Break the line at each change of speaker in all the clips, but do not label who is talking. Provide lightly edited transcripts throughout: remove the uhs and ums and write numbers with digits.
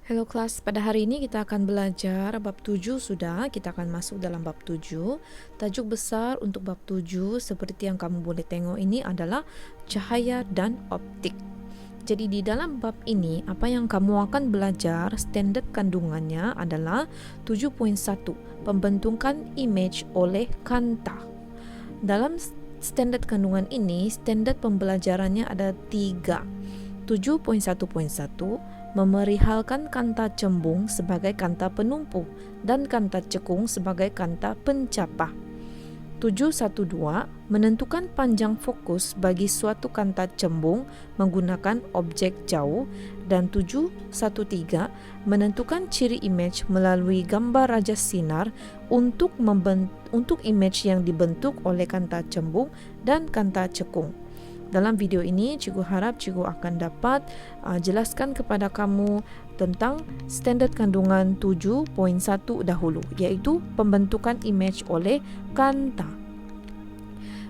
Hello kelas, pada hari ini kita akan belajar bab 7 sudah, kita akan masuk dalam bab 7. Tajuk besar untuk bab 7 seperti yang kamu boleh tengok ini adalah cahaya dan optik. Jadi di dalam bab ini, apa yang kamu akan belajar, standard kandungannya adalah 7.1, pembentukan image oleh kanta. Dalam standard kandungan ini, standard pembelajarannya ada 3. 7.1.1 memerihalkan kanta cembung sebagai kanta penumpu dan kanta cekung sebagai kanta pencapah. 7.1.2 menentukan panjang fokus bagi suatu kanta cembung menggunakan objek jauh, dan 7.1.3 menentukan ciri image melalui gambar raja sinar untuk image yang dibentuk oleh kanta cembung dan kanta cekung. Dalam video ini, cikgu harap cikgu akan dapat jelaskan kepada kamu tentang standard kandungan 7.1 dahulu, iaitu pembentukan image oleh kanta.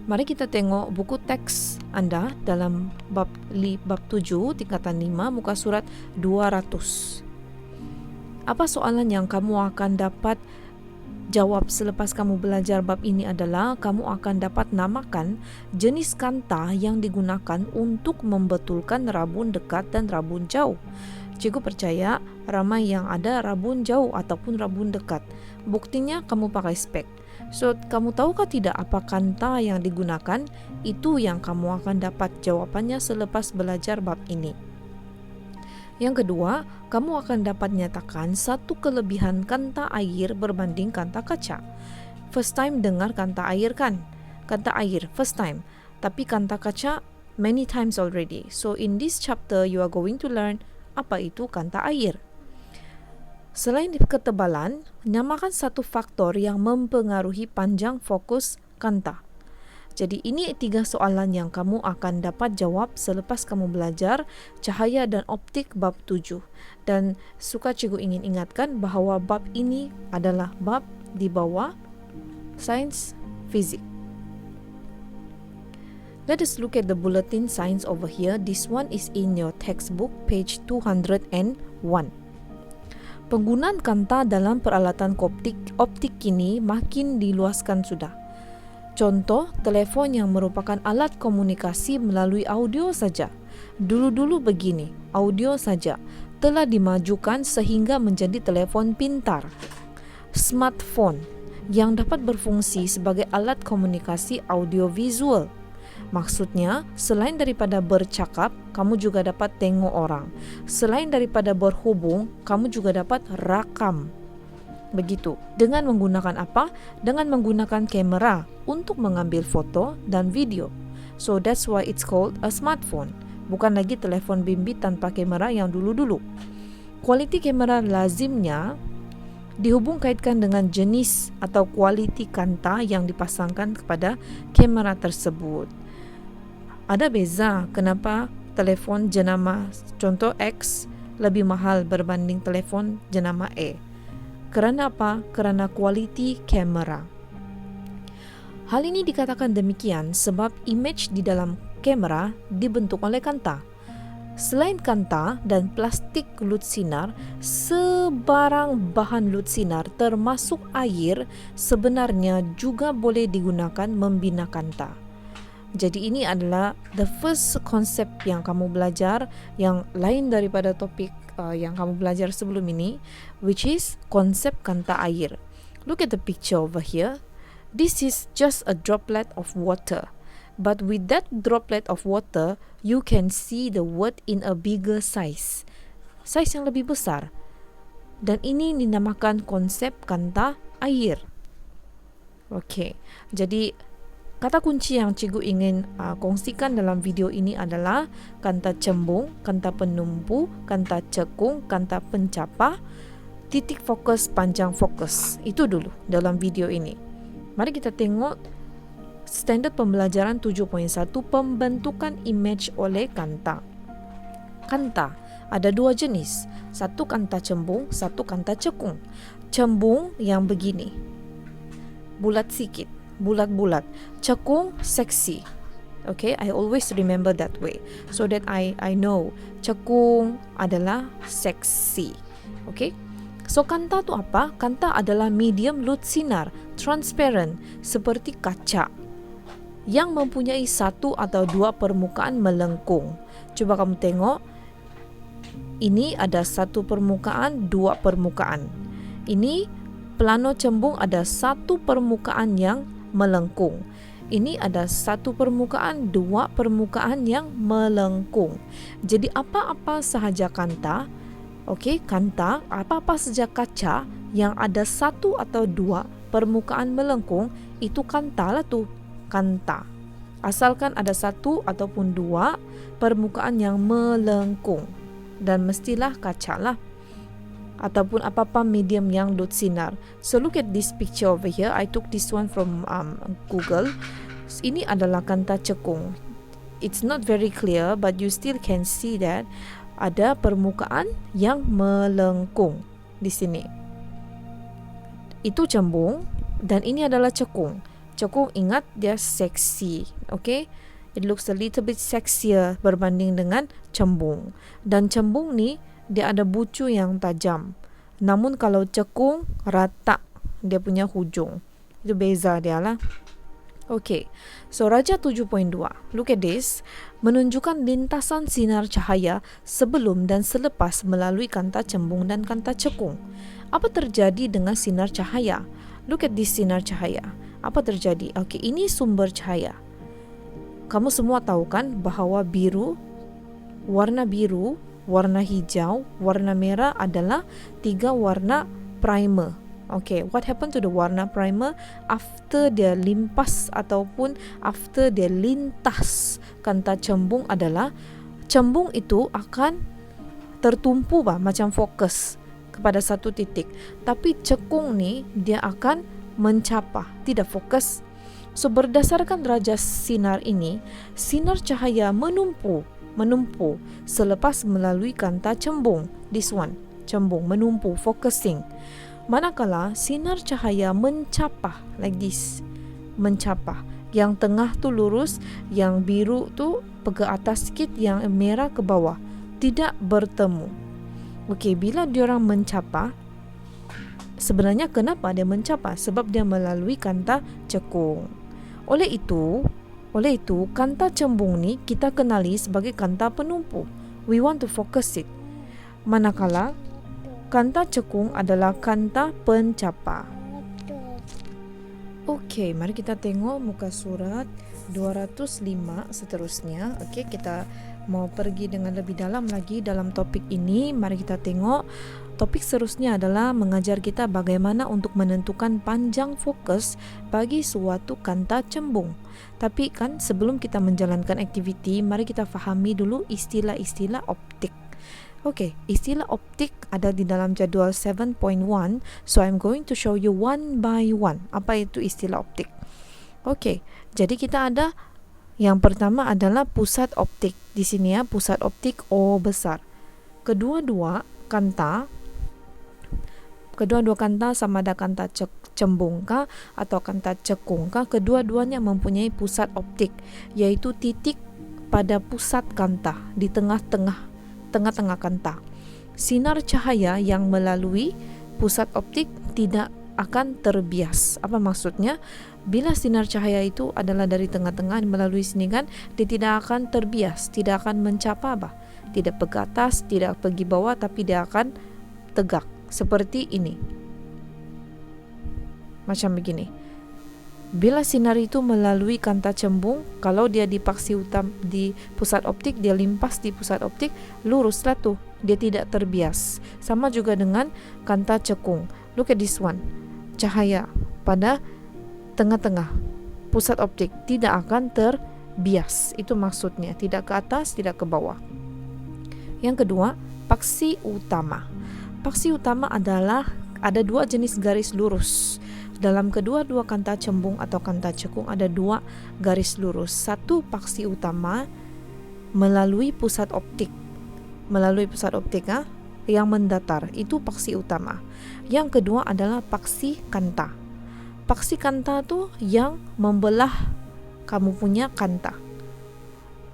Mari kita tengok buku teks anda dalam bab 7 tingkatan 5 muka surat 200. Apa soalan yang kamu akan dapat jawab selepas kamu belajar bab ini adalah kamu akan dapat namakan jenis kanta yang digunakan untuk membetulkan rabun dekat dan rabun jauh. Cikgu percaya ramai yang ada rabun jauh ataupun rabun dekat. Buktinya kamu pakai spek. So, kamu tahukah tidak apa kanta yang digunakan? Itu yang kamu akan dapat jawapannya selepas belajar bab ini. Yang kedua, kamu akan dapat nyatakan satu kelebihan kanta air berbanding kanta kaca. First time dengar kanta air kan? Kanta air, first time. Tapi kanta kaca, many times already. So in this chapter, you are going to learn apa itu kanta air. Selain ketebalan, nyamakan satu faktor yang mempengaruhi panjang fokus kanta. Jadi ini 3 soalan yang kamu akan dapat jawab selepas kamu belajar cahaya dan optik bab 7. Dan suka cikgu ingin ingatkan bahawa bab ini adalah bab di bawah sains fizik. Let us look at the bulletin science over here. This one is in your textbook, page 201. Penggunaan kanta dalam peralatan optik kini makin diluaskan sudah. Contoh, telefon yang merupakan alat komunikasi melalui audio saja. Dulu-dulu begini, audio saja telah dimajukan sehingga menjadi telefon pintar. Smartphone yang dapat berfungsi sebagai alat komunikasi audiovisual. Maksudnya, selain daripada bercakap, kamu juga dapat tengok orang. Selain daripada berhubung, kamu juga dapat rakam. Begitu. Dengan menggunakan apa? Dengan menggunakan kamera untuk mengambil foto dan video. So that's why it's called a smartphone. Bukan lagi telefon bimbit tanpa kamera yang dulu-dulu. Kualiti kamera lazimnya dihubung kaitkan dengan jenis atau kualiti kanta yang dipasangkan kepada kamera tersebut. Ada beza kenapa telefon jenama contoh X lebih mahal berbanding telefon jenama A. Kerana apa? Kerana kualiti kamera. Hal ini dikatakan demikian sebab image di dalam kamera dibentuk oleh kanta. Selain kanta dan plastik lut sinar, sebarang bahan lut sinar termasuk air sebenarnya juga boleh digunakan membina kanta. Jadi ini adalah the first konsep yang kamu belajar yang lain daripada topik yang kamu belajar sebelum ini, which is konsep kanta air. Look at the picture over here. This is just a droplet of water. But with that droplet of water, you can see the word in a bigger size. Size yang lebih besar. Dan ini dinamakan konsep kanta air. Okay, jadi kata kunci yang cikgu ingin kongsikan dalam video ini adalah kanta cembung, kanta penumpu, kanta cekung, kanta pencapah, titik fokus, panjang fokus. Itu dulu dalam video ini. Mari kita tengok standard pembelajaran 7.1, pembentukan image oleh kanta. Kanta ada 2 jenis, satu kanta cembung, satu kanta cekung. Cembung yang begini, bulat sikit, bulat-bulat. Cekung, seksi. Okay, I always remember that way so that I know cekung adalah seksi. Okay. So kanta tu apa? Kanta adalah medium lut sinar, transparent, seperti kaca yang mempunyai satu atau dua permukaan melengkung. Cuba kamu tengok, ini ada satu permukaan, dua permukaan. Ini plano cembung ada satu permukaan yang melengkung. Ini ada satu permukaan, dua permukaan yang melengkung. Jadi apa-apa sahaja kanta, kanta, apa-apa saja kaca yang ada satu atau dua permukaan melengkung, itu kanta lah tu, kanta. Asalkan ada satu ataupun dua permukaan yang melengkung, dan mestilah kaca lah, ataupun apa-apa medium yang lut sinar. So look at this picture over here. I took this one from Google. Ini adalah kanta cekung. It's not very clear, but you still can see that ada permukaan yang melengkung di sini. Itu cembung, dan ini adalah cekung. Cekung, ingat, dia seksi. Okay, it looks a little bit sexier berbanding dengan cembung. Dan cembung ni dia ada bucu yang tajam. Namun kalau cekung, rata dia punya hujung. Itu beza dia lah. Okay, so Raja 7.2. Look at this. Menunjukkan lintasan sinar cahaya sebelum dan selepas melalui kanta cembung dan kanta cekung. Apa terjadi dengan sinar cahaya? Look at this sinar cahaya. Apa terjadi? Okay, ini sumber cahaya. Kamu semua tahu kan bahawa warna biru, warna hijau, warna merah adalah tiga warna primer. Okay, what happened to the warna primer after dia limpas ataupun after dia lintas kanta cembung adalah cembung itu akan tertumpu macam fokus kepada satu titik. Tapi cekung ni dia akan mencapah, tidak fokus. So berdasarkan raja sinar ini, sinar cahaya menumpu selepas melalui kanta cembung. This one, cembung, menumpu, focusing. Manakala sinar cahaya mencapah, like this, mencapah. Yang tengah tu lurus, yang biru tu ke atas sikit, yang merah ke bawah, tidak bertemu. Okey, bila diorang mencapah, sebenarnya kenapa dia mencapah? Sebab dia melalui kanta cekung. Oleh itu, kanta cembung ni kita kenali sebagai kanta penumpu. We want to focus it. Manakala kanta cekung adalah kanta pencapah. Okey, mari kita tengok muka surat 205 seterusnya. Okey, kita mau pergi dengan lebih dalam lagi dalam topik ini. Mari kita tengok. Topik seterusnya adalah mengajar kita bagaimana untuk menentukan panjang fokus bagi suatu kanta cembung. Tapi kan sebelum kita menjalankan aktiviti, mari kita fahami dulu istilah-istilah optik. Okay, istilah optik ada di dalam jadual 7.1. So I'm going to show you one by one. Apa itu istilah optik? Okay, jadi kita ada yang pertama adalah pusat optik. Di sini ya, pusat optik O besar. Kedua-dua kanta sama ada kanta cembung kah atau kanta cekung kah, kedua-duanya mempunyai pusat optik, yaitu titik pada pusat kanta di tengah-tengah kanta. Sinar cahaya yang melalui pusat optik tidak akan terbias. Apa maksudnya? Bila sinar cahaya itu adalah dari tengah-tengah melalui sini kan, dia tidak akan terbias, tidak akan mencapah tidak pergi atas, tidak pergi bawah, tapi dia akan tegak seperti ini, macam begini. Bila sinar itu melalui kanta cembung, kalau dia di pusat optik, dia limpas di pusat optik, luruslah tuh, dia tidak terbias. Sama juga dengan kanta cekung. Look at this one. Cahaya pada tengah-tengah pusat optik tidak akan terbias. Itu maksudnya, tidak ke atas, tidak ke bawah. Yang kedua, paksi utama. Paksi utama adalah ada dua jenis garis lurus. Dalam kedua-dua kanta cembung atau kanta cekung ada dua garis lurus. Satu paksi utama melalui pusat optik. Yang mendatar, itu paksi utama. Yang kedua adalah paksi kanta. Paksi kanta tu yang membelah kamu punya kanta.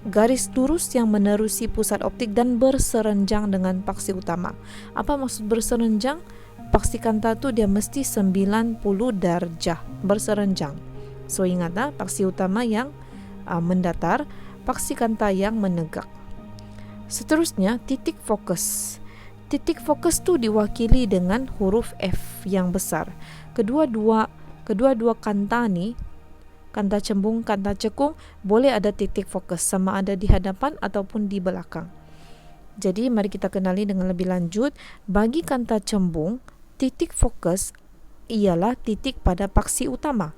garis lurus yang menerusi pusat optik dan berserenjang dengan paksi utama. Apa maksud berserenjang? Paksi kanta tu dia mesti 90 darjah berserenjang. So ingat paksi utama yang mendatar, paksi kanta yang menegak. Seterusnya, titik fokus. Titik fokus tu diwakili dengan huruf F yang besar. Kedua-dua kanta ni, kanta cembung, kanta cekung, boleh ada titik fokus sama ada di hadapan ataupun di belakang. Jadi mari kita kenali dengan lebih lanjut. Bagi kanta cembung, titik fokus ialah titik pada paksi utama,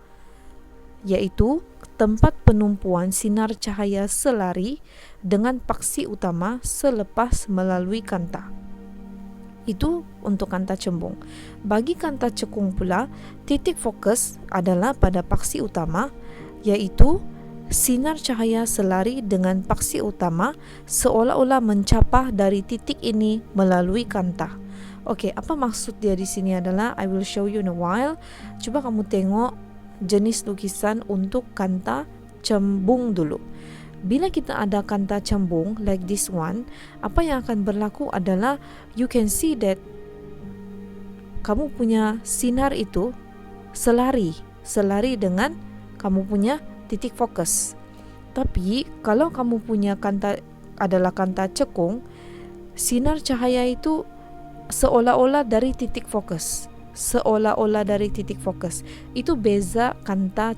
iaitu tempat penumpuan sinar cahaya selari dengan paksi utama selepas melalui kanta. Itu untuk kanta cembung. Bagi kanta cekung pula, titik fokus adalah pada paksi utama, iaitu sinar cahaya selari dengan paksi utama seolah-olah mencapah dari titik ini melalui kanta. Okey, apa maksud dia di sini adalah I will show you in a while. Cuba kamu tengok jenis lukisan untuk kanta cembung dulu. Bila kita ada kanta cembung like this one, apa yang akan berlaku adalah you can see that kamu punya sinar itu selari dengan kamu punya titik fokus. Tapi kalau kamu punya kanta adalah kanta cekung, sinar cahaya itu seolah-olah dari titik fokus. Seolah-olah dari titik fokus. Itu beza kanta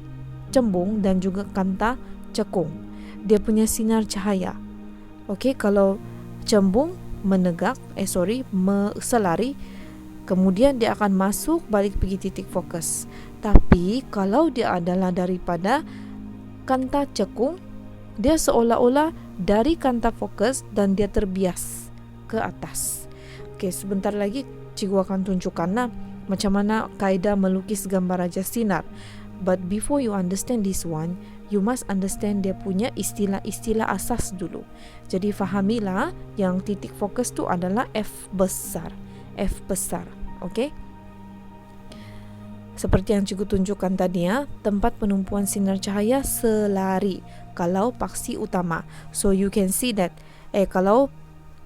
cembung dan juga kanta cekung. Dia punya sinar cahaya. Okey, kalau cembung selari, kemudian dia akan masuk balik pergi titik fokus. Tapi kalau dia adalah daripada kanta cekung, dia seolah-olah dari kanta fokus dan dia terbias ke atas. Okey, sebentar lagi cikgu akan tunjukkanlah macam mana kaedah melukis gambar raja sinar. But before you understand this one, you must understand dia punya istilah-istilah asas dulu. Jadi fahamilah yang titik fokus tu adalah F besar. F besar. Okey? Seperti yang cikgu tunjukkan tadi tempat penumpuan sinar cahaya selari kalau paksi utama. So you can see that kalau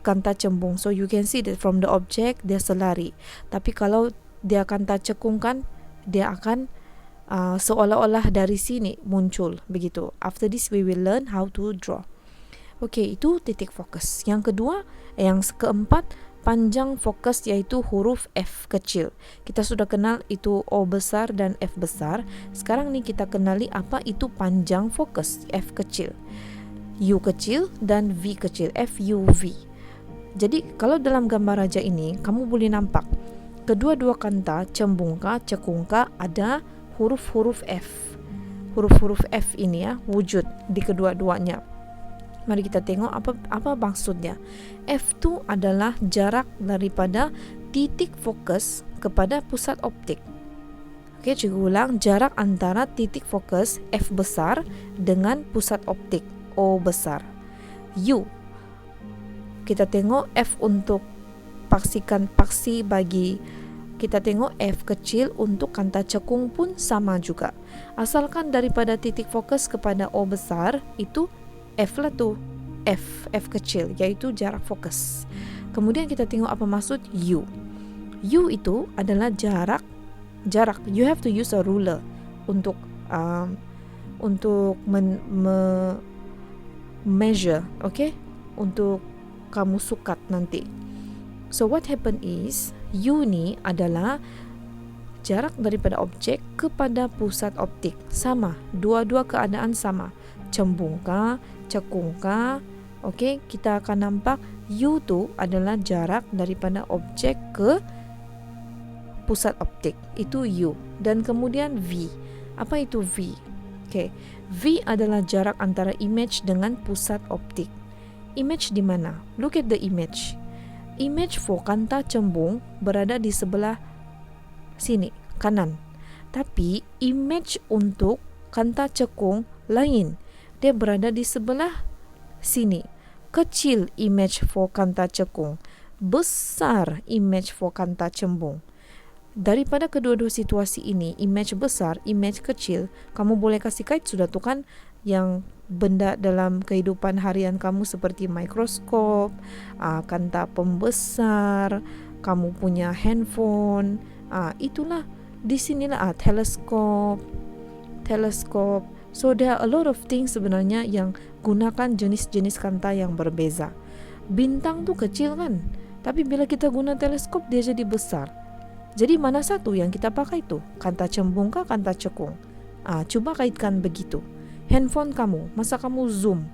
kanta cembung, so you can see that from the object dia selari. Tapi kalau dia kanta cekung kan, dia akan seolah-olah dari sini muncul begitu. After this we will learn how to draw. Okey, itu titik fokus. Yang keempat, panjang fokus, iaitu huruf F kecil. Kita sudah kenal itu O besar dan F besar. Sekarang ni kita kenali apa itu panjang fokus, F kecil, U kecil dan V kecil, FUV. Jadi kalau dalam gambar raja ini kamu boleh nampak kedua-dua kanta cembungka, cekungka ada huruf-huruf F. Huruf-huruf F ini wujud di kedua-duanya. Mari kita tengok apa maksudnya. F tu adalah jarak daripada titik fokus kepada pusat optik. Okey, cikgu ulang, jarak antara titik fokus F besar dengan pusat optik O besar. U, kita tengok F untuk paksi bagi kita tengok F kecil untuk kanta cekung pun sama juga. Asalkan daripada titik fokus kepada O besar, itu F lah tu. F kecil, iaitu jarak fokus. Kemudian kita tengok apa maksud U. U itu adalah jarak. You have to use a ruler untuk measure, okay? Untuk kamu sukat nanti. So what happen is U ni adalah jarak daripada objek kepada pusat optik. Sama, dua-dua keadaan sama. Cembungka, cekungka. Okey, kita akan nampak U tu adalah jarak daripada objek ke pusat optik. Itu U. Dan kemudian V. Apa itu V? Okey, V adalah jarak antara image dengan pusat optik. Image di mana? Look at the image. Image for kanta cembung berada di sebelah sini, kanan. Tapi image untuk kanta cekung lain. Dia berada di sebelah sini. Kecil image for kanta cekung, besar image for kanta cembung. Daripada kedua-dua situasi ini, image besar, image kecil, kamu boleh kasih kait sudah tu kan yang benda dalam kehidupan harian kamu seperti mikroskop, kanta pembesar, kamu punya handphone, itulah di sinilah teleskop. So there are a lot of things sebenarnya yang gunakan jenis-jenis kanta yang berbeza. Bintang tuh kecil kan, tapi bila kita guna teleskop dia jadi besar. Jadi mana satu yang kita pakai itu? Kanta cembung kah, kanta cekung? Coba kaitkan begitu. Handphone kamu, masa kamu zoom?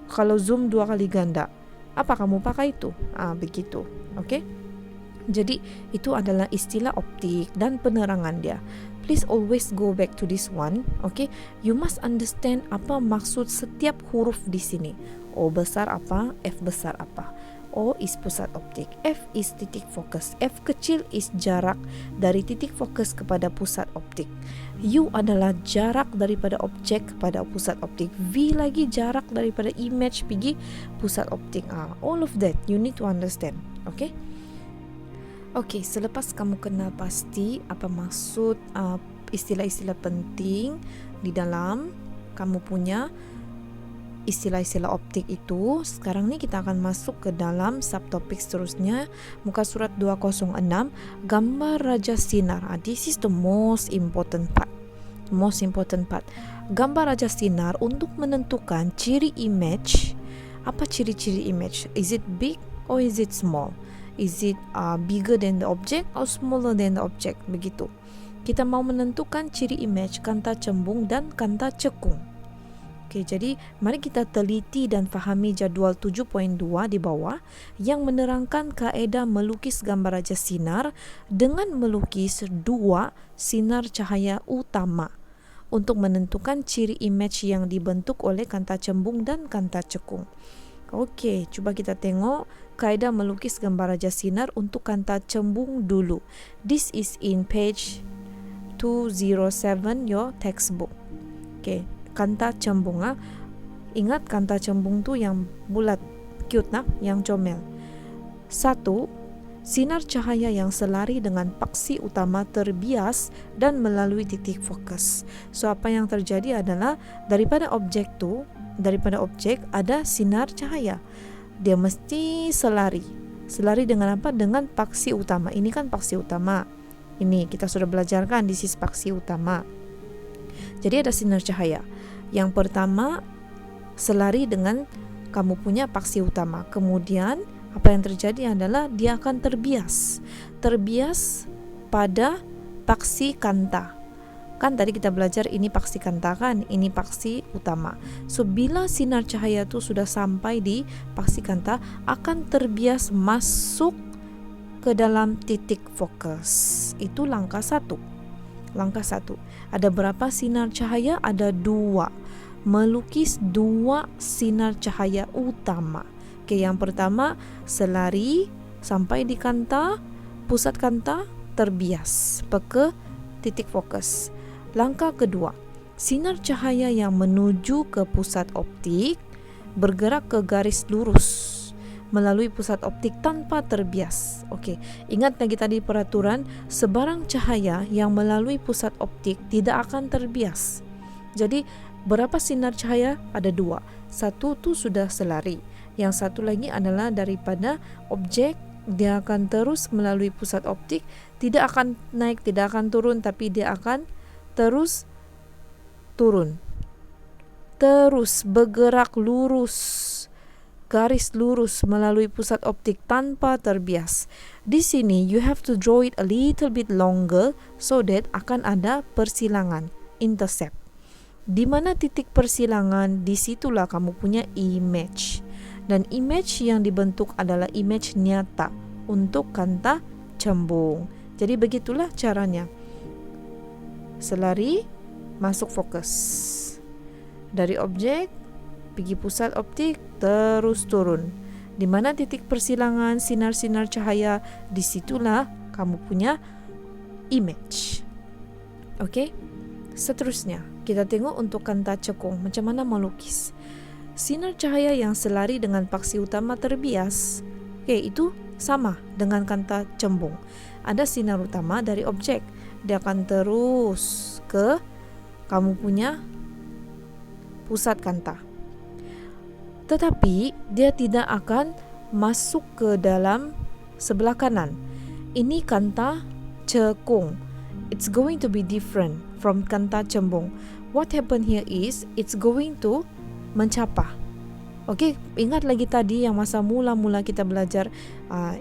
Kalau zoom 2 kali ganda, apa kamu pakai itu? Begitu, oke? Jadi itu adalah istilah optik dan penerangan dia. Please always go back to this one, okay? You must understand apa maksud setiap huruf di sini. O besar apa, F besar apa. O is pusat optik, F is titik fokus. F kecil is jarak dari titik fokus kepada pusat optik. U adalah jarak daripada objek kepada pusat optik. V lagi jarak daripada image pergi pusat optik. All of that you need to understand, okay? Okay, selepas kamu kenal pasti apa maksud istilah-istilah penting di dalam kamu punya istilah-istilah optik itu, sekarang ni kita akan masuk ke dalam subtopik seterusnya, muka surat 206, gambar raja sinar. This is the most important part. Gambar raja sinar untuk menentukan ciri image. Apa ciri-ciri image? Is it big or is it small? Is it bigger than the object or smaller than the object? Begitu. Kita mau menentukan ciri image kanta cembung dan kanta cekung. Okay, jadi mari kita teliti dan fahami jadual 7.2 di bawah yang menerangkan kaedah melukis gambar raja sinar dengan melukis 2 sinar cahaya utama untuk menentukan ciri image yang dibentuk oleh kanta cembung dan kanta cekung. Okey, cuba kita tengok kaedah melukis gambar raja sinar untuk kanta cembung dulu. This is in page 207 your textbook. Okey, kanta cembung. Ingat kanta cembung tu yang bulat, cute yang comel. 1. Sinar cahaya yang selari dengan paksi utama terbias dan melalui titik fokus. So apa yang terjadi adalah daripada objek ada sinar cahaya. Dia mesti selari. Selari dengan apa? Dengan paksi utama. Ini kan paksi utama. Ini kita sudah belajarkan di sisi paksi utama. Jadi ada sinar cahaya. Yang pertama selari dengan kamu punya paksi utama. Kemudian apa yang terjadi adalah dia akan terbias. Terbias pada paksi kanta. Kan tadi kita belajar ini paksi kanta kan, ini paksi utama. So bila sinar cahaya itu sudah sampai di paksi kanta, akan terbias masuk ke dalam titik fokus. Itu langkah 1. Ada berapa sinar cahaya? Ada 2. Melukis 2 sinar cahaya utama. Oke, yang pertama selari sampai di kanta, pusat kanta terbias ke titik fokus. Langkah kedua, sinar cahaya yang menuju ke pusat optik bergerak ke garis lurus melalui pusat optik tanpa terbias. Okey, ingat lagi tadi peraturan, sebarang cahaya yang melalui pusat optik tidak akan terbias. Jadi, berapa sinar cahaya? Ada 2. 1 tu sudah selari. Yang satu lagi adalah daripada objek, dia akan terus melalui pusat optik, tidak akan naik, tidak akan turun, tapi dia akan terus turun, terus bergerak lurus, garis lurus melalui pusat optik tanpa terbias. Di sini you have to draw it a little bit longer so that akan ada persilangan, intercept. Di mana titik persilangan, disitulah kamu punya image. Dan image yang dibentuk adalah image nyata untuk kanta cembung. Jadi begitulah caranya. Selari, masuk fokus. Dari objek, pergi pusat optik, terus turun. Di mana titik persilangan sinar-sinar cahaya, disitulah kamu punya image. Okey? Seterusnya, kita tengok untuk kanta cekung, macam mana melukis. Sinar cahaya yang selari dengan paksi utama terbias. Okey, itu sama dengan kanta cembung. Ada sinar utama dari objek. Dia akan terus ke kamu punya pusat kanta. tetapi dia tidak akan masuk ke dalam sebelah kanan. Ini kanta cekung. It's going to be different from kanta cembung. What happened here is it's going to mencapah. Okey, ingat lagi tadi yang masa mula-mula kita belajar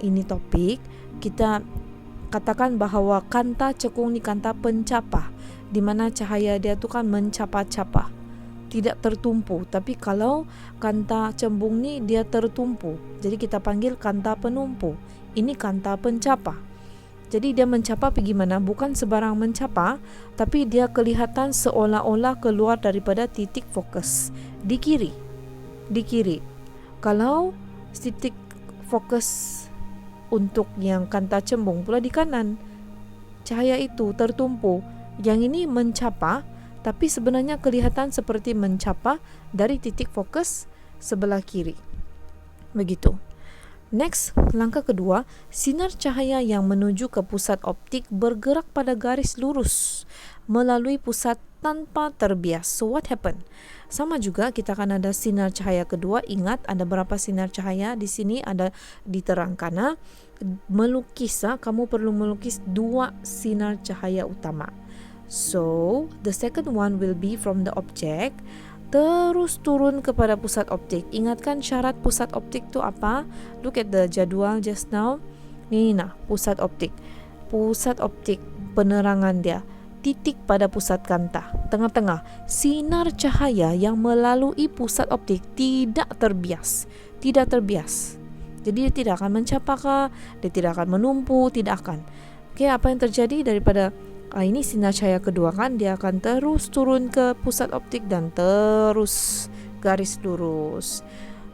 ini topik, kita katakan bahawa kanta cekung ni kanta pencapah, di mana cahaya dia tu kan mencapah-capah, tidak tertumpu. Tapi kalau kanta cembung ni dia tertumpu, jadi kita panggil kanta penumpu. Ini kanta pencapah. Jadi dia mencapah pergi mana? Bukan sebarang mencapah, tapi dia kelihatan seolah-olah keluar daripada titik fokus di kiri. Di kiri. Kalau titik fokus untuk yang kanta cembung pula di kanan, cahaya itu tertumpu. Yang ini mencapah, tapi sebenarnya kelihatan seperti mencapah dari titik fokus sebelah kiri. Begitu. Next, langkah kedua, sinar cahaya yang menuju ke pusat optik bergerak pada garis lurus melalui pusat tanpa terbias. So what happened? Sama juga kita akan ada sinar cahaya kedua. Ingat ada berapa sinar cahaya di sini ada diterangkan. Melukis, kamu perlu melukis 2 sinar cahaya utama. So the second one will be from the object terus turun kepada pusat optik. Ingatkan syarat pusat optik tu apa? Look at the jadual just now. Ni pusat optik. Pusat optik penerangan dia titik pada pusat kanta, tengah-tengah. Sinar cahaya yang melalui pusat optik tidak terbias. Tidak terbias. Jadi dia tidak akan mencapah, dia tidak akan menumpu, tidak akan. Okey, apa yang terjadi daripada ini sinar cahaya kedua kan, dia akan terus turun ke pusat optik dan terus garis lurus.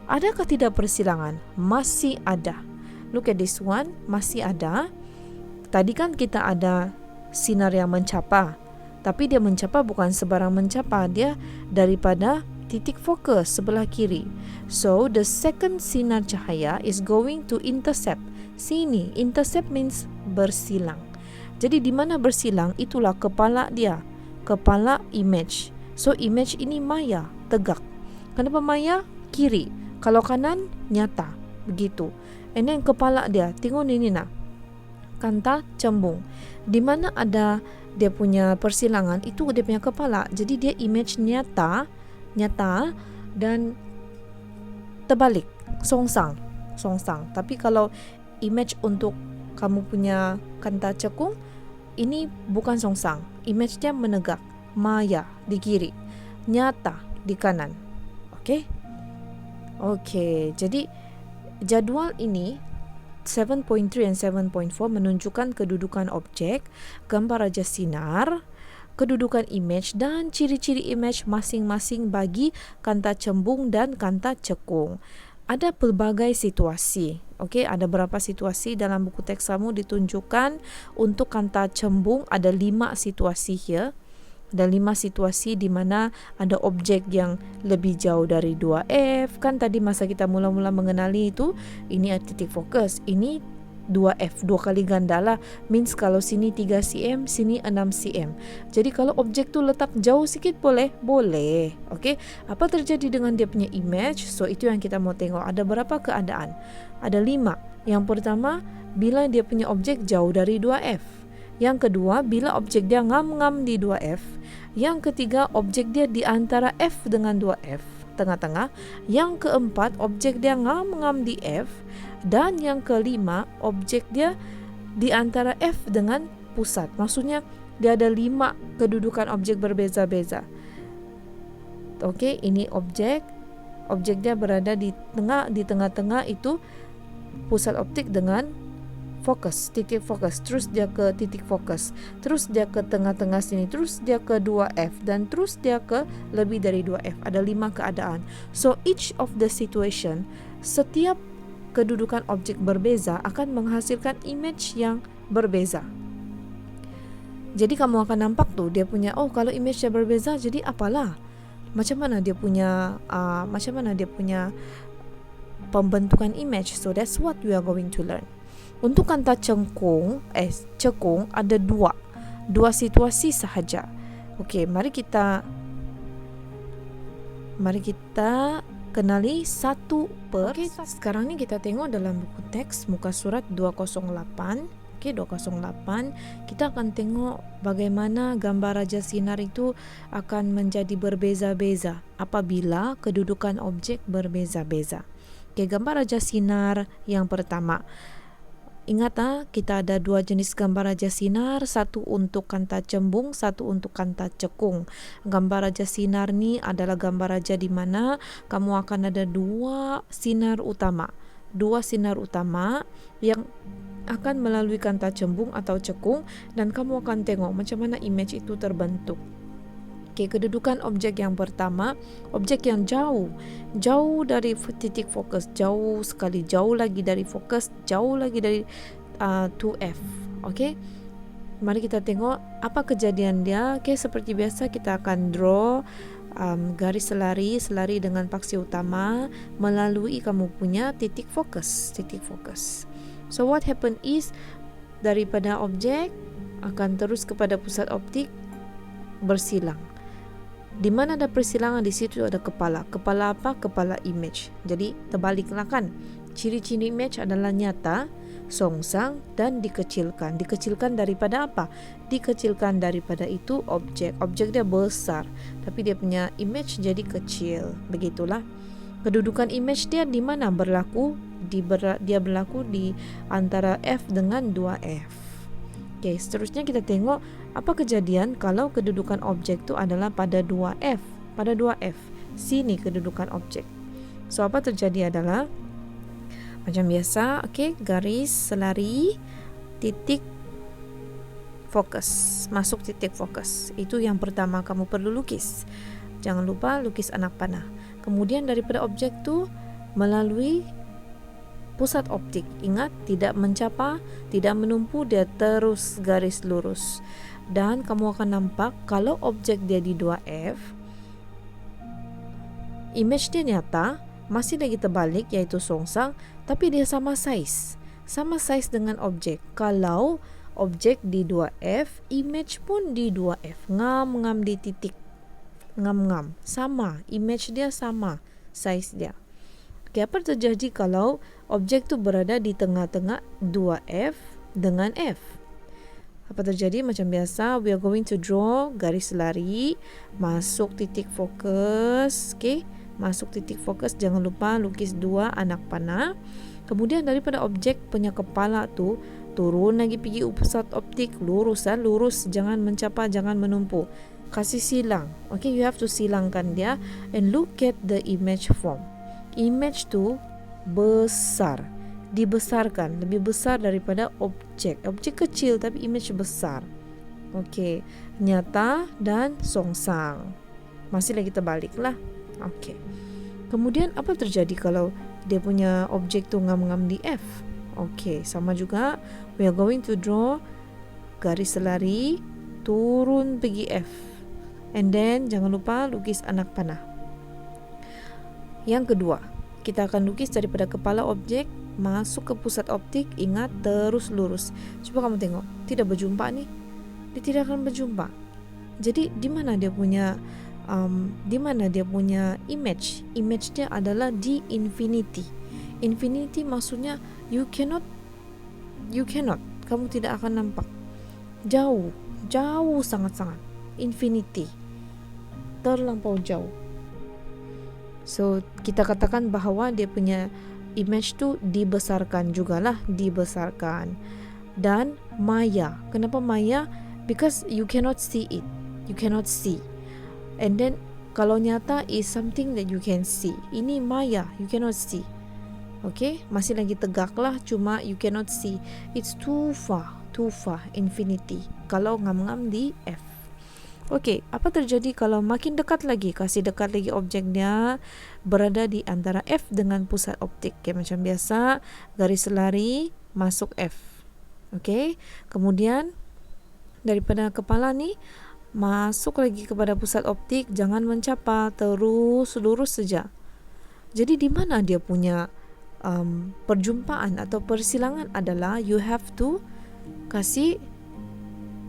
Adakah tidak persilangan? Masih ada. Look at this one, masih ada. Tadi kan kita ada sinar yang mencapah, tapi dia mencapah bukan sebarang mencapah, dia daripada titik fokus sebelah kiri. So the second sinar cahaya is going to intercept. Sini, intercept means bersilang. Jadi di mana bersilang, itulah kepala dia, kepala image. So image ini maya, tegak. Kenapa maya? Kiri. Kalau kanan, nyata. Begitu. And then kepala dia, tengok ini kanta cembung. Di mana ada dia punya persilangan, itu dia punya kepala. Jadi dia image nyata dan terbalik, songsang. Tapi kalau image untuk kamu punya kanta cekung, ini bukan songsang. Image dia menegak, maya di kiri, nyata di kanan. Okey, jadi jadual ini 7.3 and 7.4 menunjukkan kedudukan objek, gambar raja sinar, kedudukan image dan ciri-ciri image masing-masing bagi kanta cembung dan kanta cekung. Ada pelbagai situasi. Okey, ada berapa situasi dalam buku teks kamu ditunjukkan untuk kanta cembung. Ada 5 situasi here. Ada 5 situasi di mana ada objek yang lebih jauh dari 2F. Kan tadi masa kita mula-mula mengenali itu, ini titik fokus. Ini 2F, 2 kali ganda lah. Means kalau sini 3 cm, sini 6 cm. Jadi kalau objek tu letak jauh sikit boleh? Boleh. Okey, apa terjadi dengan dia punya image? So itu yang kita mau tengok. Ada berapa keadaan? Ada 5. Yang pertama, bila dia punya objek jauh dari 2F. Yang kedua, bila objek dia ngam-ngam di 2F. Yang ketiga, objek dia di antara F dengan 2F, tengah-tengah. Yang keempat, objek dia ngam-ngam di F. Dan yang kelima, objek dia di antara F dengan pusat. Maksudnya, dia ada 5 kedudukan objek berbeza-beza. Okey, ini objek. Objek dia berada di tengah-tengah itu pusat optik dengan fokus, titik fokus. Terus dia ke titik fokus. Terus dia ke tengah-tengah sini. Terus dia ke 2F. Dan terus dia ke lebih dari 2F. Ada 5 keadaan. So, each of the situation, setiap kedudukan objek berbeza akan menghasilkan image yang berbeza. Jadi kamu akan nampak tuh dia punya, kalau image dia berbeza, jadi apalah? Macam mana dia punya pembentukan image? So that's what we are going to learn. Untuk kanta cekung ada dua situasi sahaja. Okey, mari kita kenali satu per. Sekarang ni kita tengok dalam buku teks muka surat 208. 208 kita akan tengok bagaimana gambar Raja Sinar itu akan menjadi berbeza-beza apabila kedudukan objek berbeza-beza. Gambar Raja Sinar yang pertama. Ingat kita ada dua jenis gambar Raja Sinar, satu untuk kanta cembung, satu untuk kanta cekung. Gambar Raja Sinar ni adalah gambar raja di mana kamu akan ada dua sinar utama yang akan melalui kanta cembung atau cekung, dan kamu akan tengok macam mana image itu terbentuk. Kedudukan objek yang pertama, objek yang jauh dari titik fokus, jauh sekali, jauh lagi dari fokus, jauh lagi dari 2F. Mari kita tengok apa kejadian dia. Seperti biasa kita akan draw garis selari dengan paksi utama melalui kamu punya titik fokus. So what happen is, daripada objek akan terus kepada pusat optik bersilang. Di mana ada persilangan, di situ ada kepala. Kepala apa? Kepala image. Jadi terbaliklah kan. Ciri-ciri image adalah nyata, songsang, dan dikecilkan. Dikecilkan daripada apa? Dikecilkan daripada itu objek. Objek dia besar, tapi dia punya image jadi kecil. Begitulah. Kedudukan image dia di mana berlaku? Dia berlaku di antara F dengan 2F. Seterusnya kita tengok apa kejadian kalau kedudukan objek itu adalah pada 2F. Pada 2F, sini kedudukan objek. So apa terjadi adalah macam biasa, garis selari titik fokus, masuk titik fokus. Itu yang pertama kamu perlu lukis. Jangan lupa lukis anak panah. Kemudian daripada objek tu melalui pusat optik. Ingat, tidak mencapa, tidak menumpu, dia terus garis lurus. Dan kamu akan nampak kalau objek dia di 2F, image dia nyata, masih lagi terbalik iaitu songsang, tapi dia sama saiz dengan objek. Kalau objek di 2F, image pun di 2F, ngam di titik, ngam sama, image dia sama, saiz dia. Apa terjadi kalau objek tu berada di tengah-tengah 2F dengan F? Apa terjadi? Macam biasa, we are going to draw garis lari, masuk titik fokus. Masuk titik fokus, jangan lupa lukis dua anak panah. Kemudian daripada objek punya kepala tu turun lagi pergi pusat optik, lurus, jangan mencapa, jangan menumpu. Kasih silang. You have to silangkan dia and look at the image form. Image tu besar, dibesarkan, lebih besar daripada objek. Objek kecil tapi image besar. Nyata dan songsang. Masih lagi terbalik lah. Kemudian apa terjadi kalau dia punya objek tu ngam di F? Sama juga, we are going to draw garis selari turun pergi F, and then jangan lupa lukis anak panah. Yang kedua, kita akan lukis daripada kepala objek masuk ke pusat optik. Ingat, terus lurus. Coba kamu tengok, tidak berjumpa nih. Dia tidak akan berjumpa. Jadi di mana dia punya image? Image dia adalah di infinity. Infinity maksudnya you cannot. Kamu tidak akan nampak. Jauh sangat-sangat. Infinity. Terlampau jauh. So kita katakan bahawa dia punya image tu dibesarkan jugalah, dibesarkan. Dan maya. Kenapa maya? Because you cannot see it. You cannot see. And then kalau nyata is something that you can see. Ini maya, you cannot see. Masih lagi tegaklah, cuma you cannot see. It's too far, infinity. Kalau ngam di F. Apa terjadi kalau makin dekat lagi? Kasih dekat lagi objeknya berada di antara F dengan pusat optik. Macam biasa, garis selari masuk F. Kemudian daripada kepala ni masuk lagi kepada pusat optik, jangan mencapa, terus lurus saja. Jadi di mana dia punya perjumpaan atau persilangan adalah you have to kasih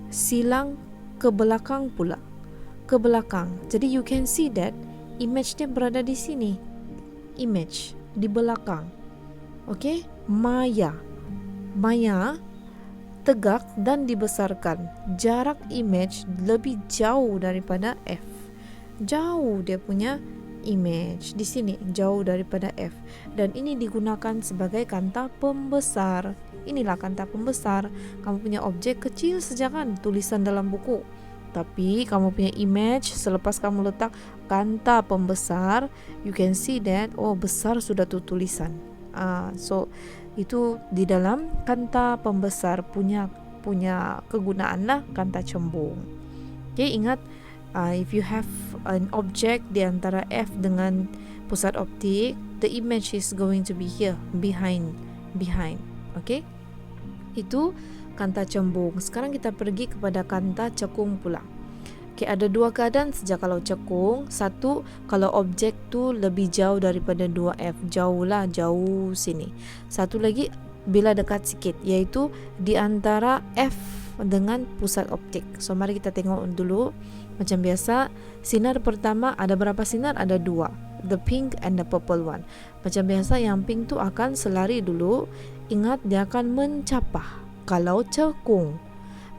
silang ke belakang pula, ke belakang. Jadi you can see that image dia berada di sini. image di belakang. Okay, maya tegak dan dibesarkan. Jarak image lebih jauh daripada F. Jauh dia punya image di sini, jauh daripada F. Dan ini digunakan sebagai kanta pembesar. Inilah kanta pembesar. Kamu punya objek kecil saja kan, tulisan dalam buku. Tapi kamu punya image, selepas kamu letak kanta pembesar, you can see that besar sudah tu tulisan. So itu di dalam kanta pembesar punya kegunaan lah kanta cembung. Okay, ingat, if you have an object di antara F dengan pusat optik, the image is going to be here, behind. Okay, itu kanta cembung. Sekarang kita pergi kepada kanta cekung pula. Okay, ada dua keadaan saja kalau cekung. Satu, kalau objek tu lebih jauh daripada 2F, jauh sini. Satu lagi bila dekat sikit, iaitu di antara F dengan pusat optik. So mari kita tengok dulu. Macam biasa, sinar pertama ada berapa sinar? Ada 2, the pink and the purple one. Macam biasa yang pink tu akan selari dulu. Ingat, dia akan mencapah. Kalau cekung,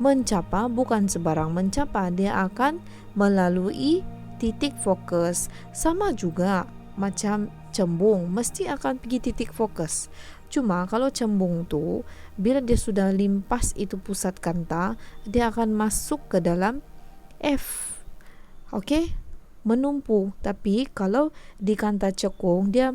mencapa bukan sebarang mencapa, dia akan melalui titik fokus. Sama juga macam cembung, mesti akan pergi titik fokus. Cuma kalau cembung tu, bila dia sudah limpas itu pusat kanta, dia akan masuk ke dalam F. Okay, menumpu. Tapi kalau di kanta cekung, dia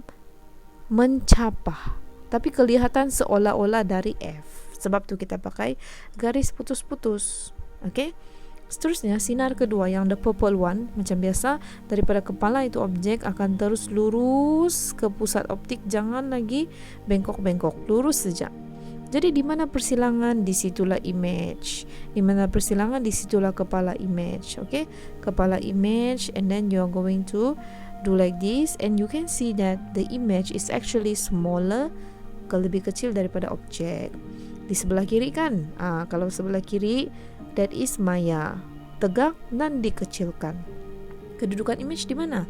mencapah, tapi kelihatan seolah-olah dari F. Sebab tu kita pakai garis putus-putus. Okay. Seterusnya, sinar kedua yang the purple one, macam biasa, daripada kepala itu objek akan terus lurus ke pusat optik. Jangan lagi bengkok-bengkok, lurus saja. Jadi di mana persilangan, di situlah image. Di mana persilangan, di situlah kepala image. Okay, kepala image, and then you are going to do like this, and you can see that the image is actually smaller, lebih kecil daripada objek. Di sebelah kiri kan, kalau sebelah kiri, that is maya, tegak dan dikecilkan. Kedudukan image di mana?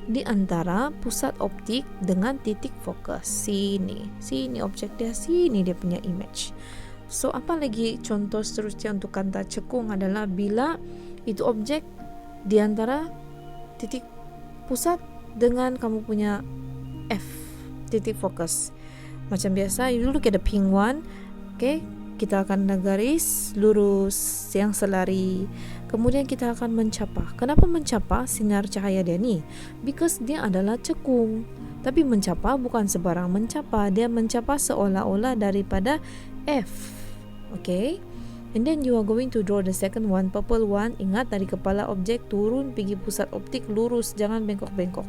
Di antara pusat optik dengan titik fokus. Sini objek dia, sini dia punya image. So apa lagi contoh seterusnya untuk kanta cekung adalah bila itu objek di antara titik pusat dengan kamu punya F, titik fokus. Macam biasa, you look at the pink one. Okay, kita akan ada garis lurus yang selari. Kemudian kita akan mencapah. Kenapa mencapah sinar cahaya dia ni? Because dia adalah cekung. Tapi mencapah bukan sebarang mencapah. Dia mencapah seolah-olah daripada F. Okay, and then you are going to draw the second one, purple one. Ingat, dari kepala objek turun pergi pusat optik, lurus, jangan bengkok-bengkok.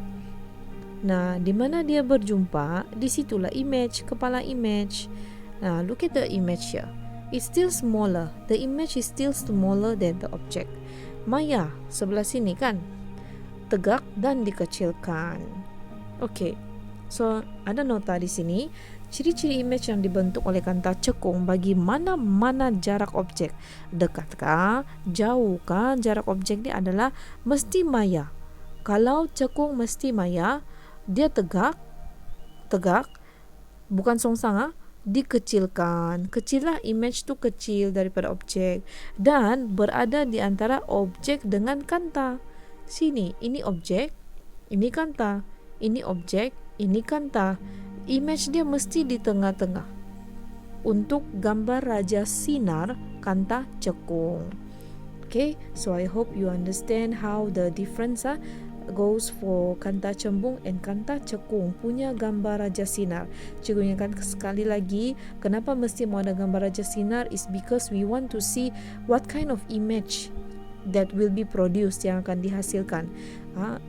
Nah, di mana dia berjumpa, di situlah image, kepala image. Now, look at the image here. It's still smaller. The image is still smaller than the object. Maya, sebelah sini kan, tegak dan dikecilkan. Okay, so ada nota di sini. Ciri-ciri image yang dibentuk oleh kanta cekung bagi mana-mana jarak objek. Dekatkah, jauhkah jarak objek dia adalah mesti maya. Kalau cekung mesti maya, dia tegak, bukan songsang, dikecilkan. Kecil lah, image tu kecil daripada objek dan berada di antara objek dengan kanta. Sini, ini objek, ini kanta. Ini objek, ini kanta. Image dia mesti di tengah-tengah untuk gambar raja sinar kanta cekung. Okay, so I hope you understand how the difference goes for kanta cembung and kanta cekung punya gambar raja sinar. Cikgu ingatkan sekali lagi, kenapa mesti mau ada gambar raja sinar is because we want to see what kind of image that will be produced, yang akan dihasilkan.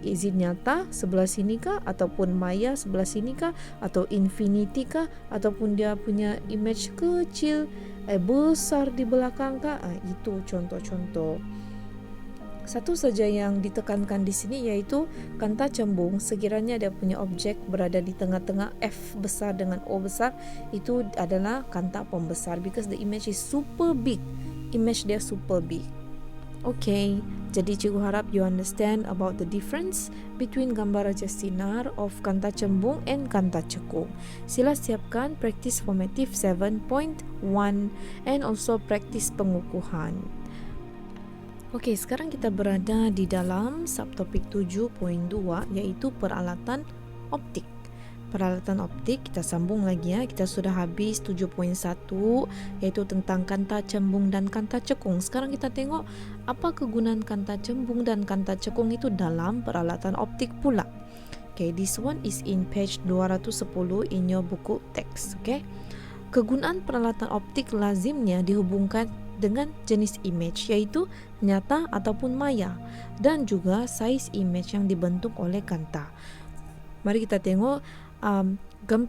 Is it nyata sebelah sini kah, ataupun maya sebelah sini kah, atau infinity kah, ataupun dia punya image kecil besar di belakang kah? Itu contoh-contoh. Satu saja yang ditekankan di sini yaitu kanta cembung, sekiranya dia punya objek berada di tengah-tengah F besar dengan O besar, itu adalah kanta pembesar because the image is super big. Image dia super big. Okay, jadi cikgu harap you understand about the difference between gambar raja sinar of kanta cembung and kanta cekung. Sila siapkan practice formative 7.1 and also practice pengukuhan. Okey, sekarang kita berada di dalam subtopik 7.2 iaitu peralatan optik. Peralatan optik, kita sambung lagi ya. Kita sudah habis 7.1 iaitu tentang kanta cembung dan kanta cekung. Sekarang kita tengok apa kegunaan kanta cembung dan kanta cekung itu dalam peralatan optik pula. Okay, this one is in page 210 in your buku teks. Okay. Kegunaan peralatan optik lazimnya dihubungkan dengan jenis image iaitu nyata ataupun maya dan juga saiz image yang dibentuk oleh kanta. Mari kita tengok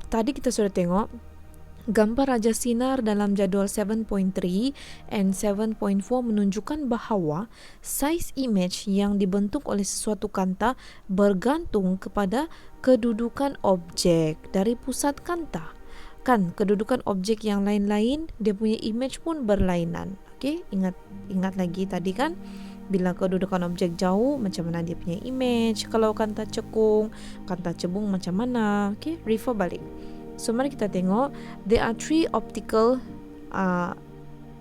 tadi kita sudah tengok gambar raja sinar dalam jadual 7.3 and 7.4 menunjukkan bahawa saiz image yang dibentuk oleh sesuatu kanta bergantung kepada kedudukan objek dari pusat kanta. Kan kedudukan objek yang lain-lain dia punya image pun berlainan. Okey, ingat lagi tadi kan bila kedudukan objek jauh macam mana dia punya image, kalau kanta cekung, kanta cembung macam mana. Okey, refer balik. So mari kita tengok there are 3 optical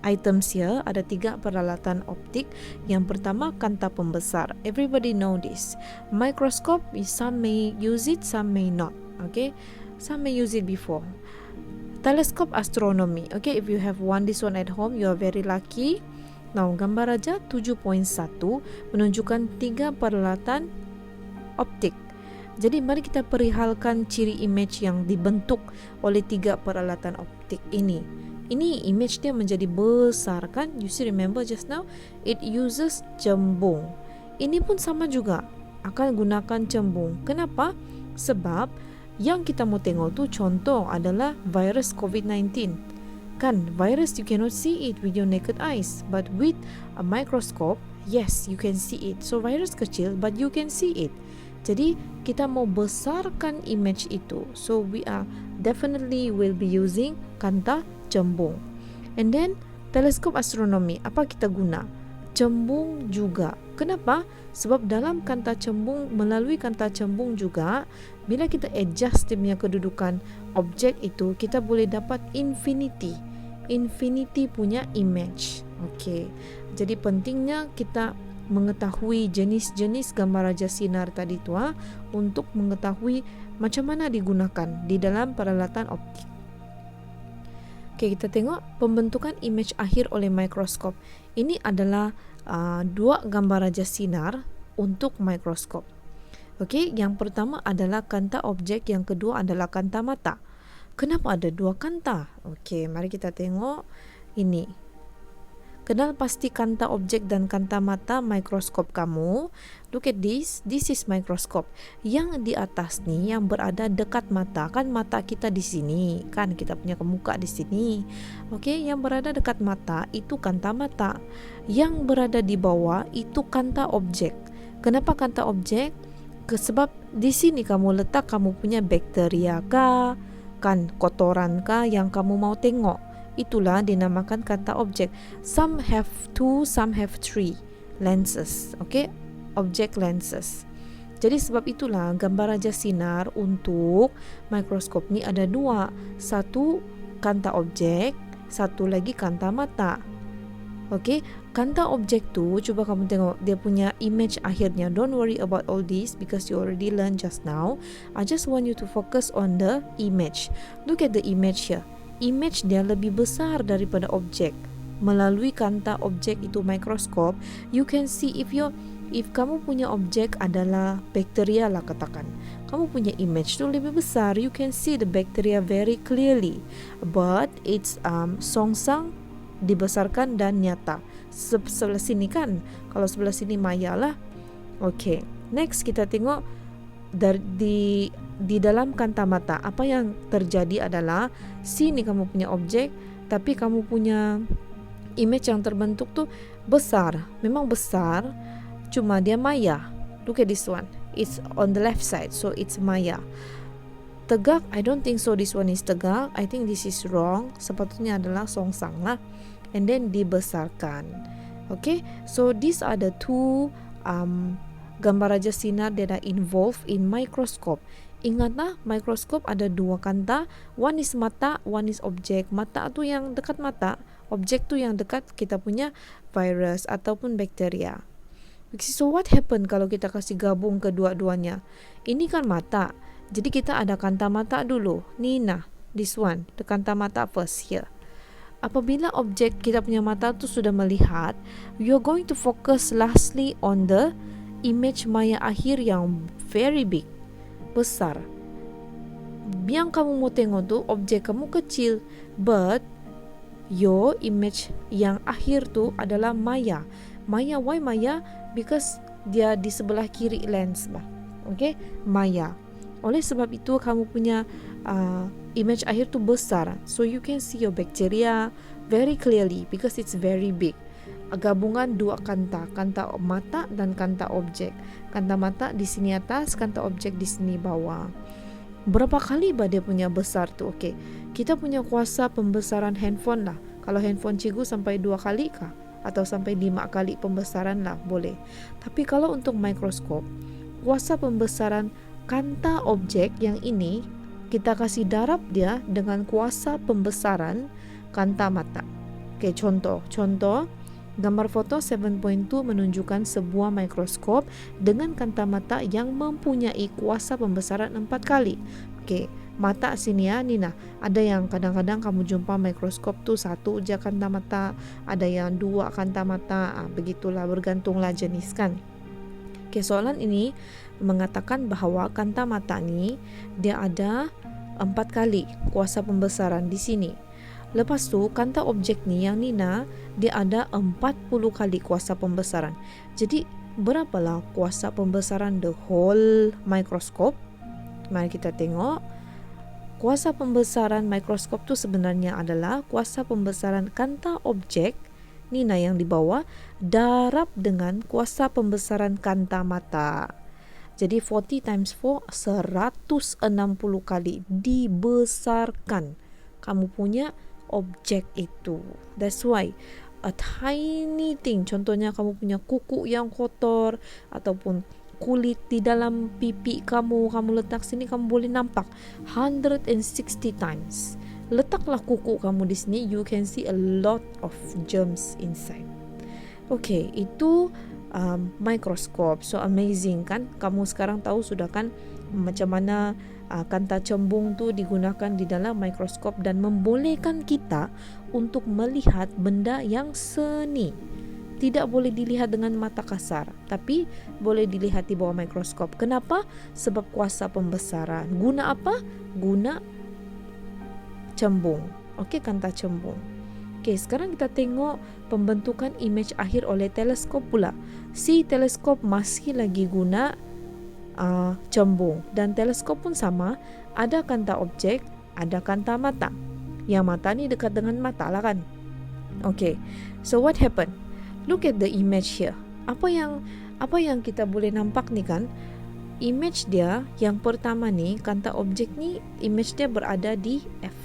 items here. Ada 3 peralatan optik. Yang pertama kanta pembesar. Everybody know this. Microscope, some may use it, some may not. Okay, some may use it before. Teleskop astronomy. Okay, if you have this one at home, you are very lucky. Now, gambar raja 7.1 menunjukkan 3 peralatan optik. Jadi, mari kita perihalkan ciri image yang dibentuk oleh 3 peralatan optik ini. Ini image dia menjadi besar kan? You see, remember just now? It uses cembung. Ini pun sama juga. Akan gunakan cembung. Kenapa? Sebab yang kita mau tengok tu contoh adalah virus COVID-19. Kan, virus you cannot see it with your naked eyes, but with a microscope, yes, you can see it. So virus kecil, but you can see it. Jadi kita mau besarkan image itu. So we are definitely will be using kanta cembung. And then teleskop astronomi, apa kita guna? Cembung juga. Kenapa? Sebab dalam kanta cembung, melalui kanta cembung juga, bila kita adjust dia punya kedudukan objek itu, kita boleh dapat infinity punya image. Okey. Jadi pentingnya kita mengetahui jenis-jenis gambar raja sinar tadi tu untuk mengetahui macam mana digunakan di dalam peralatan optik. Okey, kita tengok pembentukan image akhir oleh mikroskop. Ini adalah 2 gambar raja sinar untuk mikroskop. Okey, yang pertama adalah kanta objek, yang kedua adalah kanta mata. Kenapa ada 2 kanta? Okey, mari kita tengok ini. Kenal pasti kanta objek dan kanta mata mikroskop kamu. Look at this. This is mikroskop. Yang di atas ni yang berada dekat mata, kan mata kita di sini, kan kita punya muka di sini. Okey, yang berada dekat mata itu kanta mata. Yang berada di bawah itu kanta objek. Kenapa kanta objek? Sebab di sini kamu letak kamu punya bakteria kah, kan kotoran kah yang kamu mau tengok. Itulah dinamakan kanta objek. Some have 2, some have 3 lenses. Okay, object lenses. Jadi sebab itulah gambar raja sinar untuk mikroskop ni ada 2. Satu kanta objek, satu lagi kanta mata. Okay, kanta objek tu cuba kamu tengok dia punya image akhirnya. Don't worry about all this because you already learned just now. I just want you to focus on the image. Look at the image here. Image dia lebih besar daripada objek. Melalui kanta objek itu mikroskop, you can see if kamu punya objek adalah bakteria lah katakan. Kamu punya image tu lebih besar, you can see the bacteria very clearly. But it's songsang dibesarkan dan nyata. Sebelah sini kan, kalau sebelah sini maya lah. Okay, next kita tengok di dalam kanta mata. Apa yang terjadi adalah sini kamu punya objek, tapi kamu punya image yang terbentuk tu besar. Memang besar, cuma dia maya. Look at this one. It's on the left side, so it's maya. Tegak, I don't think so this one is tegak. I think this is wrong. Sepatutnya adalah songsang lah. And then dibesarkan. Okay, so these are the two gambar raja sinar that are involved in microscope. Ingatlah, mikroskop ada dua kanta, one is mata, one is objek. Mata tu yang dekat mata, objek tu yang dekat kita punya virus ataupun bakteria. So what happen kalau kita kasih gabung kedua-duanya? Ini kan mata, jadi kita ada kanta mata dulu. Nina, this one, the kanta mata first here. Apabila objek kita punya mata tu sudah melihat, you are going to focus lastly on the image maya akhir yang very big, besar. Yang kamu mau tengok tu objek kamu kecil, but your image yang akhir tu adalah maya. Maya, why maya? Because dia di sebelah kiri lens bah. Okay, maya. Oleh sebab itu kamu punya image akhir tu besar, so you can see your bacteria very clearly because it's very big. Gabungan dua kanta mata dan kanta objek. Kanta mata di sini atas, kanta objek di sini bawah. Berapa kali dia punya besar tu? Okay, kita punya kuasa pembesaran handphone lah. Kalau handphone cikgu sampai 2 kali kah? Atau sampai 5 kali pembesaran lah, boleh. Tapi kalau untuk mikroskop, kuasa pembesaran kanta objek yang ini kita kasih darab dia dengan kuasa pembesaran kanta mata. Okay, contoh gambar foto 7.2 menunjukkan sebuah mikroskop dengan kanta mata yang mempunyai kuasa pembesaran 4 kali. Okay, mata sini ya Nina, ada yang kadang-kadang kamu jumpa mikroskop tu 1 je kanta mata, ada yang 2 kanta mata, begitulah, bergantunglah jenis kan. Okay, soalan ini mengatakan bahawa kanta mata ni dia ada 4 kali kuasa pembesaran di sini. Lepas tu kanta objek ni yang Nina dia ada 40 kali kuasa pembesaran. Jadi berapalah kuasa pembesaran the whole microscope? Mari kita tengok. Kuasa pembesaran mikroskop tu sebenarnya adalah kuasa pembesaran kanta objek Nina yang di bawah darab dengan kuasa pembesaran kanta mata. Jadi 40 times 4 160 kali dibesarkan kamu punya objek itu. That's why a tiny thing, contohnya kamu punya kuku yang kotor ataupun kulit di dalam pipi kamu letak sini, kamu boleh nampak 160 times. Letaklah kuku kamu di sini, you can see a lot of germs inside. Okay, itu mikroskop. So amazing kan? Kamu sekarang tahu sudah kan macam mana kanta cembung tu digunakan di dalam mikroskop dan membolehkan kita untuk melihat benda yang seni. Tidak boleh dilihat dengan mata kasar, tapi boleh dilihat di bawah mikroskop. Kenapa? Sebab kuasa pembesaran. Guna apa? Guna cembung. Okey, kanta cembung. Okey, sekarang kita tengok pembentukan image akhir oleh teleskop pula. Si teleskop masih lagi guna cembung, dan teleskop pun sama, ada kanta objek, ada kanta mata. Yang mata ni dekat dengan mata lah kan. Okay, so what happened? Look at the image here. Apa yang kita boleh nampak ni kan? Image dia yang pertama ni, kanta objek ni, image dia berada di F.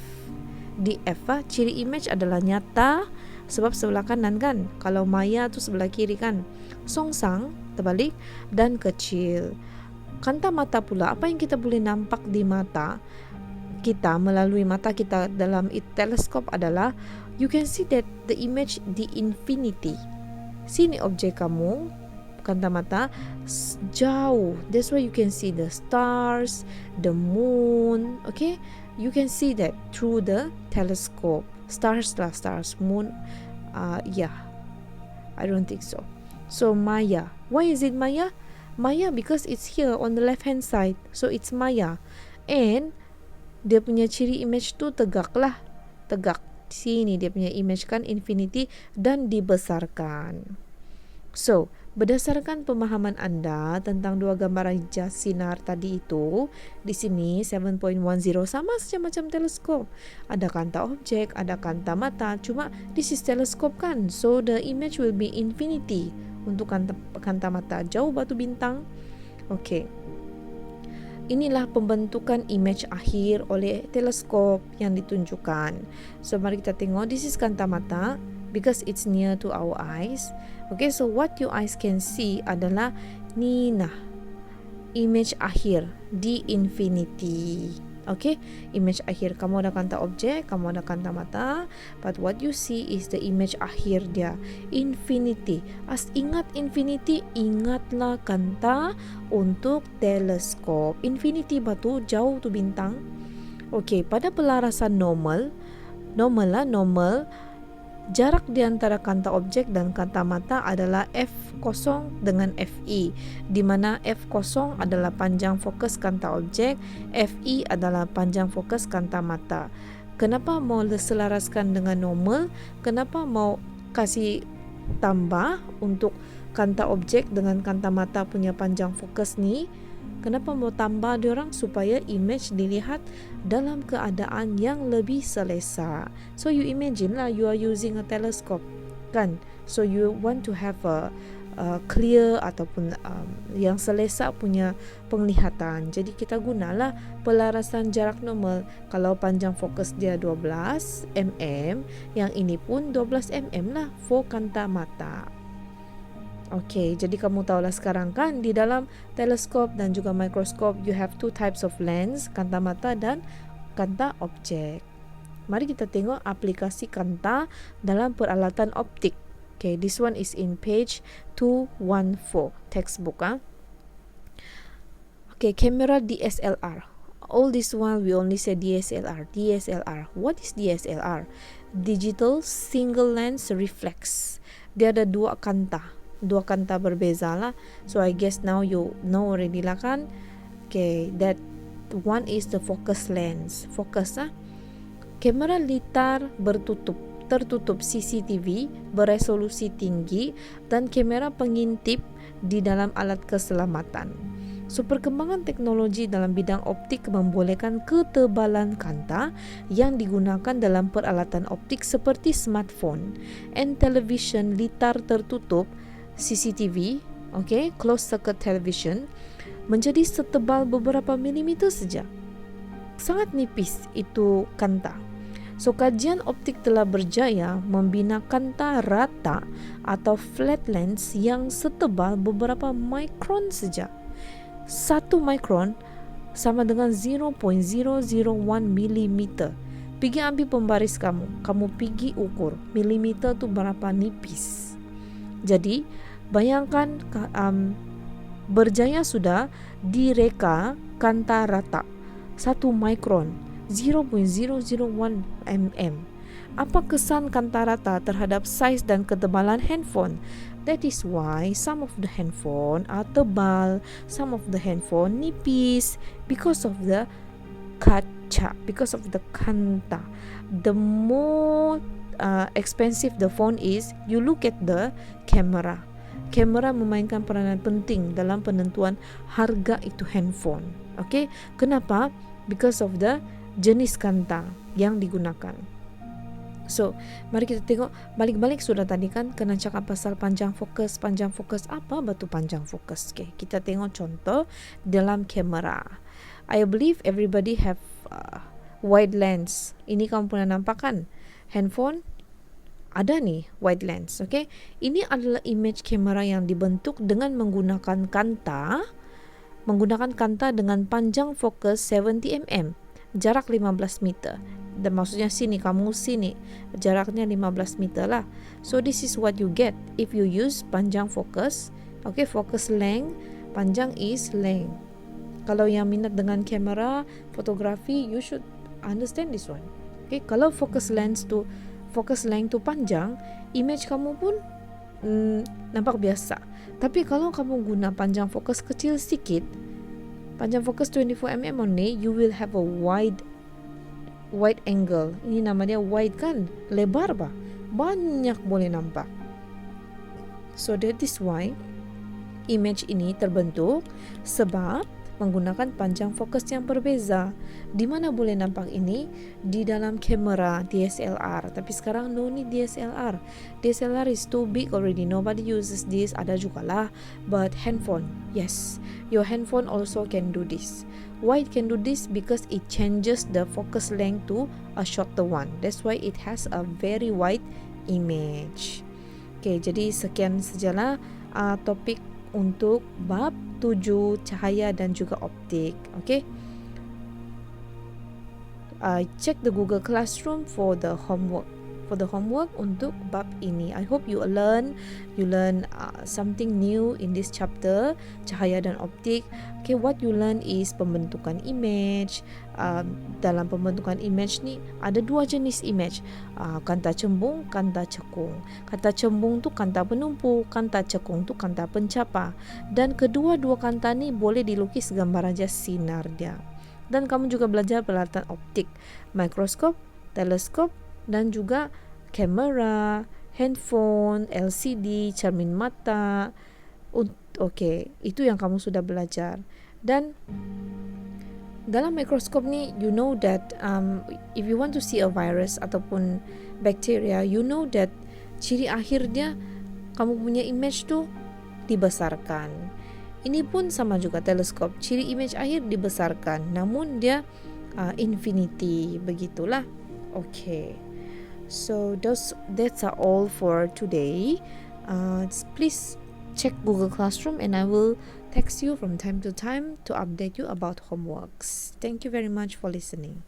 Di F ciri image adalah nyata sebab sebelah kanan kan. Kalau maya tu sebelah kiri kan. Songsang terbalik dan kecil. Kanta mata pula, apa yang kita boleh nampak di mata kita melalui mata kita dalam teleskop adalah you can see that the image di infinity. Sini objek kamu, kanta mata jauh. That's why you can see the stars, the moon. Okay, you can see that through the telescope. Stars, moon. Yeah, I don't think so. So maya. Why is it maya? Maya because it's here on the left hand side, so it's maya. And dia punya ciri image tu tegak. Sini dia punya image kan infinity dan dibesarkan. So berdasarkan pemahaman anda tentang dua gambar raja sinar tadi itu, di sini 7.10 sama saja macam teleskop. Ada kanta objek, ada kanta mata, cuma this is teleskop kan, so the image will be infinity. Untuk kanta mata jauh batu bintang. Okay, inilah pembentukan image akhir oleh teleskop yang ditunjukkan. So mari kita tengok, this is kanta mata, because it's near to our eyes. Okay, so what your eyes can see adalah ni nah, image akhir di infinity. Okay, image akhir. Kamu ada kanta objek, kamu ada kanta mata, but what you see is the image akhir dia, infinity. As ingat infinity, ingatlah kanta untuk teleskop. Infinity batu jauh tu bintang. Okay, pada pelarasan normal, jarak di antara kanta objek dan kanta mata adalah f0 dengan fi, di mana f0 adalah panjang fokus kanta objek, fi adalah panjang fokus kanta mata. Kenapa mau selaraskan dengan normal? Kenapa mau kasih tambah untuk kanta objek dengan kanta mata punya panjang fokus ni? Kenapa mau tambah diorang? Supaya image dilihat dalam keadaan yang lebih selesa. So you imagine lah, you are using a telescope, kan? So you want to have a clear ataupun yang selesa punya penglihatan. Jadi kita gunalah pelarasan jarak normal. Kalau panjang fokus dia 12 mm, yang ini pun 12 mm lah for kanta mata. Okay, jadi kamu tahulah sekarang kan, di dalam teleskop dan juga mikroskop you have two types of lens, kanta mata dan kanta objek. Mari kita tengok aplikasi kanta dalam peralatan optik. Okay, this one is in page 214 textbook. Okay, kamera DSLR. All this while we only say DSLR. DSLR. What is DSLR? Digital Single Lens Reflex. Dia ada dua kanta berbeza lah. So I guess now you know already lah kan. Okay, that one is the focus lens. Focus kamera litar tertutup CCTV beresolusi tinggi dan kamera pengintip di dalam alat keselamatan. So perkembangan teknologi dalam bidang optik membolehkan ketebalan kanta yang digunakan dalam peralatan optik seperti smartphone and television litar tertutup CCTV, okay, closed circuit television, menjadi setebal beberapa milimeter saja. Sangat nipis itu kanta. So kajian optik telah berjaya membina kanta rata atau flat lens yang setebal beberapa mikron saja. 1 mikron sama dengan 0.001 milimeter. Pergi ambil pembaris kamu pergi ukur milimeter tu berapa nipis. Jadi bayangkan berjaya sudah direka kanta rata 1 mikron 0.001 mm. Apa kesan kanta rata terhadap saiz dan ketebalan handphone? That is why some of the handphone are tebal, some of the handphone nipis because of the kaca, because of the kanta. The more expensive the phone is, you look at the camera. Kamera memainkan peranan penting dalam penentuan harga itu handphone. Okay, kenapa? Because of the jenis kanta yang digunakan. So, mari kita tengok balik-balik sudah tadi kan kena cakap pasal panjang fokus. Apa batu panjang fokus? Okay, kita tengok contoh dalam kamera. I believe everybody have wide lens. Ini kamu pernah nampak kan? Handphone ada nih wide lens, okay? Ini adalah image kamera yang dibentuk dengan menggunakan kanta dengan panjang fokus 70 mm, jarak 15 meter. Dan maksudnya sini jaraknya 15 meter lah. So this is what you get if you use panjang fokus. Okay, focus length, panjang is length. Kalau yang minat dengan kamera fotografi, you should understand this one. Okay, kalau focus length tu panjang, image kamu pun nampak biasa. Tapi kalau kamu guna panjang fokus kecil sedikit, panjang fokus 24 mm only, you will have a wide angle. Ini nama dia wide kan, lebar bah, banyak boleh nampak. So that is why image ini terbentuk sebab menggunakan panjang fokus yang berbeza. Di mana boleh nampak ini? Di dalam kamera DSLR. Tapi sekarang no need DSLR. DSLR is too big already. Nobody uses this. Ada juga lah. But handphone, yes. Your handphone also can do this. Why it can do this? Because it changes the focus length to a shorter one. That's why it has a very wide image. Oke, jadi sekian sajalah topik untuk bab 7 cahaya dan juga optik. Oke. Check the Google Classroom for the homework untuk bab ini. I hope you learn something new in this chapter, cahaya dan optik. Okay, what you learn is pembentukan image. Dalam pembentukan image ni ada dua jenis image, kanta cembung, kanta cekung. Kanta cembung tu kanta penumpu, kanta cekung tu kanta pencapa. Dan kedua-dua kanta ni boleh dilukis gambar aja sinar dia. Dan kamu juga belajar peralatan optik, mikroskop, teleskop, dan juga kamera, handphone, LCD, cermin mata. Oke, itu yang kamu sudah belajar. Dan dalam mikroskop ni, you know that if you want to see a virus ataupun bacteria, you know that ciri akhir dia, kamu punya image tu dibesarkan. Ini pun sama juga teleskop, ciri image akhir dibesarkan, namun dia infinity, begitulah. Okay, so that's all for today. Please check Google Classroom and I will text you from time to time to update you about homeworks. Thank you very much for listening.